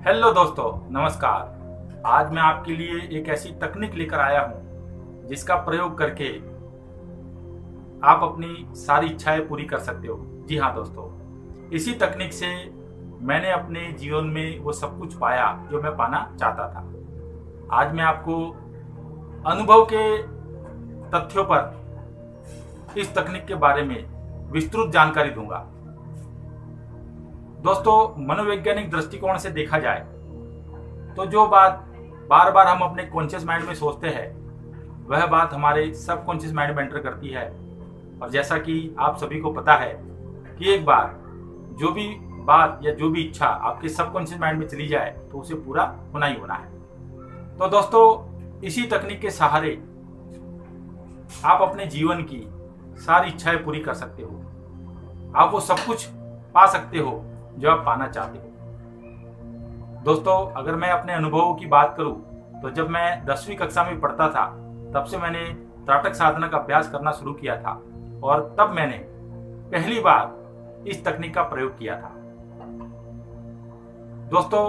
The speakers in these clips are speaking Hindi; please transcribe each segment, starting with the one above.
हेलो दोस्तों, नमस्कार। आज मैं आपके लिए एक ऐसी तकनीक लेकर आया हूं जिसका प्रयोग करके आप अपनी सारी इच्छाएं पूरी कर सकते हो। जी हाँ दोस्तों, इसी तकनीक से मैंने अपने जीवन में वो सब कुछ पाया जो मैं पाना चाहता था। आज मैं आपको अनुभव के तथ्यों पर इस तकनीक के बारे में विस्तृत जानकारी दूंगा। दोस्तों, मनोवैज्ञानिक दृष्टिकोण से देखा जाए तो जो बात बार बार हम अपने कॉन्शियस माइंड में सोचते हैं वह बात हमारे सबकॉन्शियस माइंड में एंटर करती है। और जैसा कि आप सभी को पता है कि एक बार जो भी बात या जो भी इच्छा आपके सबकॉन्शियस माइंड में चली जाए तो उसे पूरा होना ही होना है। तो दोस्तों, इसी तकनीक के सहारे आप अपने जीवन की सारी इच्छाएं पूरी कर सकते हो। आप वो सब कुछ पा सकते हो जो आप पाना चाहते हो। दोस्तों, अगर मैं अपने अनुभवों की बात करूं तो जब मैं 10वीं कक्षा में पढ़ता था तब से मैंने त्राटक साधना का अभ्यास करना शुरू किया था और तब मैंने पहली बार इस तकनीक का प्रयोग किया था। दोस्तों,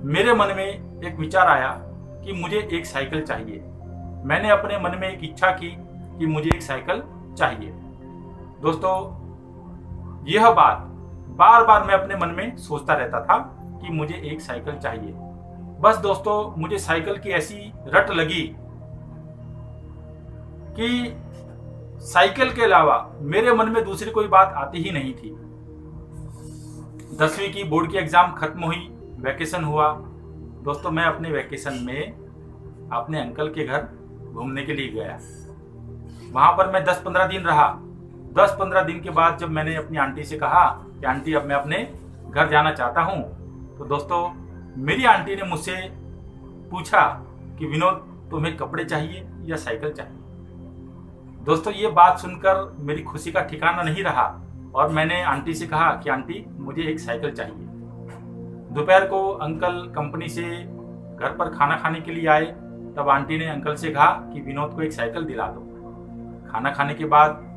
मेरे मन में एक विचार आया कि मुझे एक साइकिल चाहिए। मैंने अपने मन में एक इच्छा की कि मुझे एक साइकिल चाहिए। दोस्तों, यह बात बार बार मैं अपने मन में सोचता रहता था कि मुझे एक साइकिल चाहिए। बस दोस्तों, मुझे साइकिल की ऐसी रट लगी कि साइकिल के अलावा मेरे मन में दूसरी कोई बात आती ही नहीं थी। 10वीं की बोर्ड की एग्जाम खत्म हुई, वैकेशन हुआ। दोस्तों, मैं अपने वैकेशन में अपने अंकल के घर घूमने के लिए गया। वहां पर मैं 10-15 दिन रहा। 10-15 दिन के बाद जब मैंने अपनी आंटी से कहा कि आंटी, अब मैं अपने घर जाना चाहता हूं, तो दोस्तों मेरी आंटी ने मुझसे पूछा कि विनोद, तुम्हें कपड़े चाहिए या साइकिल चाहिए? दोस्तों, ये बात सुनकर मेरी खुशी का ठिकाना नहीं रहा और मैंने आंटी से कहा कि आंटी, मुझे एक साइकिल चाहिए। दोपहर को अंकल कंपनी से घर पर खाना खाने के लिए आए। तब आंटी ने अंकल से कहा कि विनोद को एक साइकिल दिला दो। खाना खाने के बाद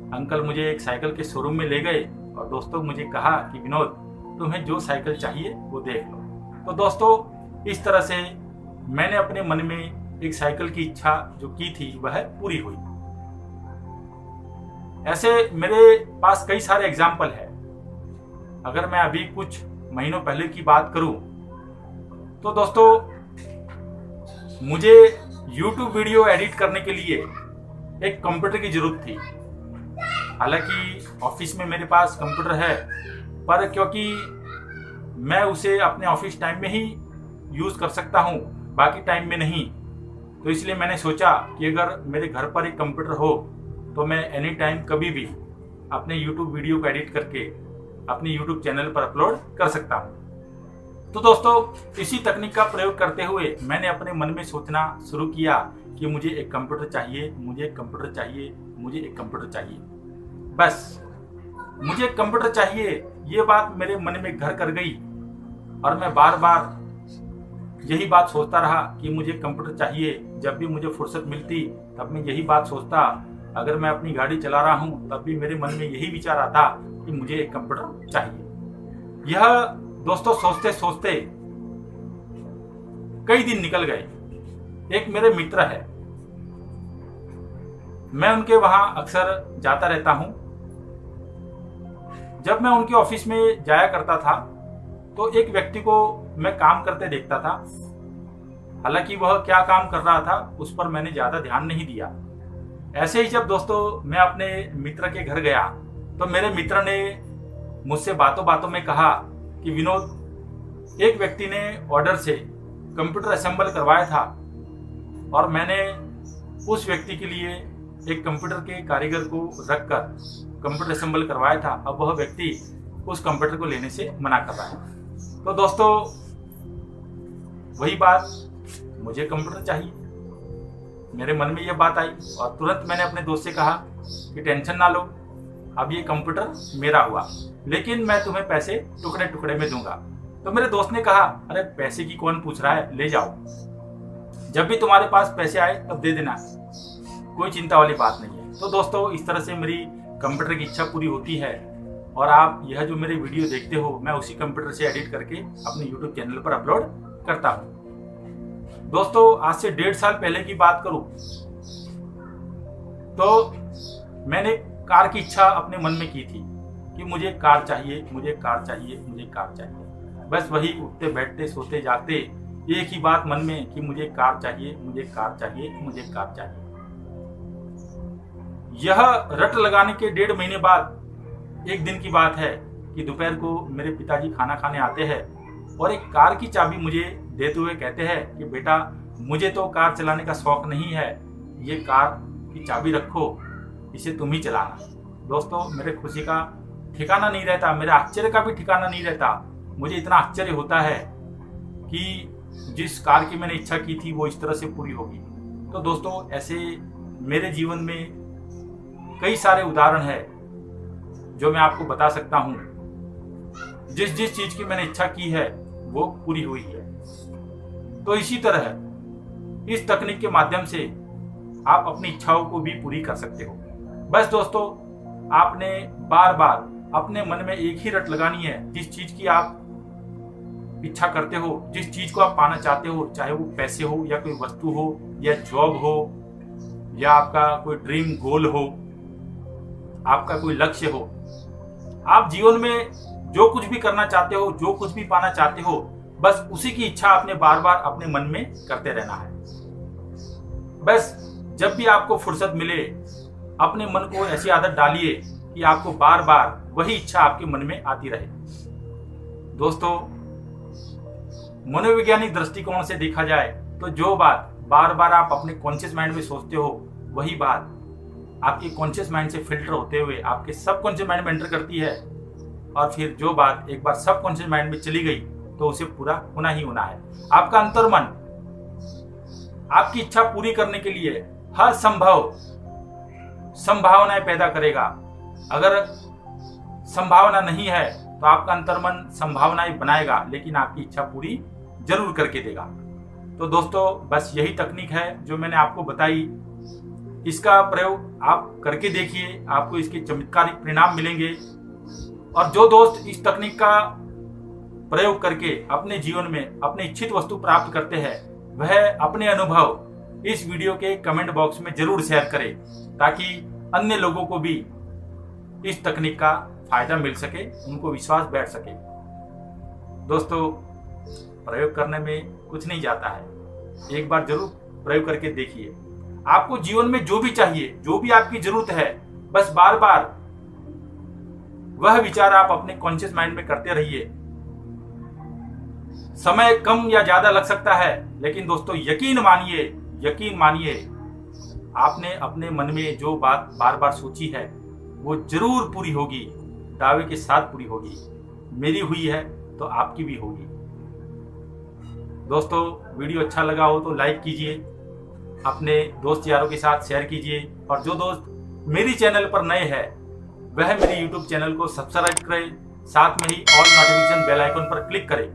अंकल मुझे एक साइकिल के शोरूम में ले गए और दोस्तों मुझे कहा कि विनोद, तुम्हें जो साइकिल चाहिए वो देख लो। तो दोस्तों, इस तरह से मैंने अपने मन में एक साइकिल की इच्छा जो की थी वह पूरी हुई। ऐसे मेरे पास कई सारे एग्जाम्पल है। अगर मैं अभी कुछ महीनों पहले की बात करूं तो दोस्तों, मुझे YouTube वीडियो एडिट करने के लिए एक कंप्यूटर की जरूरत थी। हालांकि ऑफिस में मेरे पास कंप्यूटर है, पर क्योंकि मैं उसे अपने ऑफिस टाइम में ही यूज कर सकता हूं, बाकी टाइम में नहीं, तो इसलिए मैंने सोचा कि अगर मेरे घर पर एक कंप्यूटर हो तो मैं एनी टाइम कभी भी अपने YouTube वीडियो को एडिट करके अपने YouTube चैनल पर अपलोड कर सकता हूं। तो दोस्तों, इसी तकनीक का प्रयोग करते हुए मैंने अपने मन में सोचना शुरू किया कि मुझे एक कंप्यूटर चाहिए, मुझे एक कंप्यूटर चाहिए, मुझे एक कंप्यूटर चाहिए। बस मुझे एक कंप्यूटर चाहिए, ये बात मेरे मन में घर कर गई और मैं बार बार यही बात सोचता रहा कि मुझे कंप्यूटर चाहिए। जब भी मुझे फुर्सत मिलती तब मैं यही बात सोचता। अगर मैं अपनी गाड़ी चला रहा हूं तब भी मेरे मन में यही विचार आता कि मुझे एक कंप्यूटर चाहिए। यह दोस्तों सोचते सोचते कई दिन निकल गए। एक मेरे मित्र है, मैं उनके वहां अक्सर जाता रहता हूं। जब मैं उनके ऑफिस में जाया करता था तो एक व्यक्ति को मैं काम करते देखता था। हालांकि वह क्या काम कर रहा था उस पर मैंने ज्यादा ध्यान नहीं दिया। ऐसे ही जब दोस्तों मैं अपने मित्र के घर गया तो मेरे मित्र ने मुझसे बातों बातों में कहा कि विनोद, एक व्यक्ति ने ऑर्डर से कंप्यूटर असेंबल करवाया था और मैंने उस व्यक्ति के लिए एक कंप्यूटर के कारीगर को रखकर कंप्यूटर असेंबल करवाया था। अब वह व्यक्ति उस कंप्यूटर को लेने से मना कर रहा है। तो दोस्तों, वही बात, मुझे कंप्यूटर चाहिए। मेरे मन में यह बात आई और तुरंत मैंने अपने दोस्त से कहा कि टेंशन ना लो, अब ये कंप्यूटर मेरा हुआ, लेकिन मैं तुम्हें पैसे टुकड़े टुकड़े में दूंगा। तो मेरे दोस्त ने कहा, अरे पैसे की कौन पूछ रहा है, ले जाओ, जब भी तुम्हारे पास पैसे आए तब दे देना, कोई चिंता वाली बात नहीं है। तो दोस्तों, इस तरह से मेरी कंप्यूटर की इच्छा पूरी होती है और आप यह जो मेरे वीडियो देखते हो मैं उसी कंप्यूटर से एडिट करके अपने यूट्यूब चैनल पर अपलोड करता हूँ। दोस्तों आज से 1.5 साल पहले की बात करूं तो मैंने कार की इच्छा अपने मन में की थी कि मुझे कार चाहिए, मुझे कार चाहिए, मुझे कार चाहिए। बस वही उठते बैठते सोते जागते एक ही बात मन में कि मुझे कार चाहिए, मुझे कार चाहिए, मुझे कार चाहिए। यह रट लगाने के 1.5 महीने बाद एक दिन की बात है कि दोपहर को मेरे पिताजी खाना खाने आते हैं और एक कार की चाबी मुझे देते हुए कहते हैं कि बेटा मुझे तो कार चलाने का शौक नहीं है, ये कार की चाबी रखो, इसे तुम ही चलाना। दोस्तों मेरे खुशी का ठिकाना नहीं रहता, मेरे आश्चर्य का भी ठिकाना नहीं रहता। मुझे इतना आश्चर्य होता है कि जिस कार की मैंने इच्छा की थी वो इस तरह से पूरी होगी। तो दोस्तों ऐसे मेरे जीवन में कई सारे उदाहरण हैं जो मैं आपको बता सकता हूँ। जिस चीज की मैंने इच्छा की है वो पूरी हुई है। तो इसी तरह इस तकनीक के माध्यम से आप अपनी इच्छाओं को भी पूरी कर सकते हो। बस दोस्तों आपने बार बार अपने मन में एक ही रट लगानी है। जिस चीज की आप इच्छा करते हो, जिस चीज को आप पाना चाहते हो, चाहे वो पैसे हो या कोई वस्तु हो या जॉब हो या आपका कोई ड्रीम गोल हो, आपका कोई लक्ष्य हो, आप जीवन में जो कुछ भी करना चाहते हो, जो कुछ भी पाना चाहते हो, बस उसी की इच्छा आपने बार बार अपने मन में करते रहना है। बस जब भी आपको फुर्सत मिले अपने मन को ऐसी आदत डालिए कि आपको बार बार वही इच्छा आपके मन में आती रहे। दोस्तों मनोवैज्ञानिक दृष्टिकोण से देखा जाए तो जो बात बार बार आप अपने कॉन्शियस माइंड में सोचते हो वही बात आपके कॉन्शियस माइंड से फिल्टर होते हुए आपके सबकॉन्शियस माइंड में एंटर करती है और फिर जो बात एक बार सबकॉन्शियस माइंड में चली गई तो उसे पूरा होना ही होना है। आपका अंतर्मन आपकी इच्छा पूरी करने के लिए हर संभव संभावनाएं पैदा करेगा। अगर संभावना नहीं है तो आपका अंतर्मन संभावनाएं बनाएगा, लेकिन आपकी इच्छा पूरी जरूर करके देगा। तो दोस्तों बस यही तकनीक है जो मैंने आपको बताई। इसका प्रयोग आप करके देखिए, आपको इसके चमत्कारिक परिणाम मिलेंगे। और जो दोस्त इस तकनीक का प्रयोग करके अपने जीवन में अपनी इच्छित वस्तु प्राप्त करते हैं वह अपने अनुभव इस वीडियो के कमेंट बॉक्स में जरूर शेयर करें ताकि अन्य लोगों को भी इस तकनीक का फायदा मिल सके, उनको विश्वास बैठ सके। दोस्तों प्रयोग करने में कुछ नहीं जाता है, एक बार जरूर प्रयोग करके देखिए। आपको जीवन में जो भी चाहिए, जो भी आपकी जरूरत है, बस बार बार वह विचार आप अपने कॉन्शियस माइंड में करते रहिए। समय कम या ज्यादा लग सकता है, लेकिन दोस्तों यकीन मानिए आपने अपने मन में जो बात बार बार सोची है वो जरूर पूरी होगी, दावे के साथ पूरी होगी। मेरी हुई है तो आपकी भी होगी। दोस्तों वीडियो अच्छा लगा हो तो लाइक कीजिए, अपने दोस्त यारों के साथ शेयर कीजिए और जो दोस्त मेरी चैनल पर नए हैं वह मेरे यूट्यूब चैनल को सब्सक्राइब करें, साथ में ही ऑल नोटिफिकेशन बेल आइकन पर क्लिक करें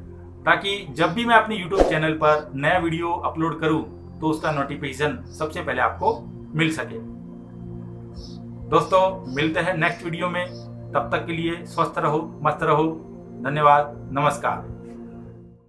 ताकि जब भी मैं अपने यूट्यूब चैनल पर नया वीडियो अपलोड करूं तो उसका नोटिफिकेशन सबसे पहले आपको मिल सके। दोस्तों मिलते हैं नेक्स्ट वीडियो में, तब तक के लिए स्वस्थ रहो, मस्त रहो। धन्यवाद, नमस्कार।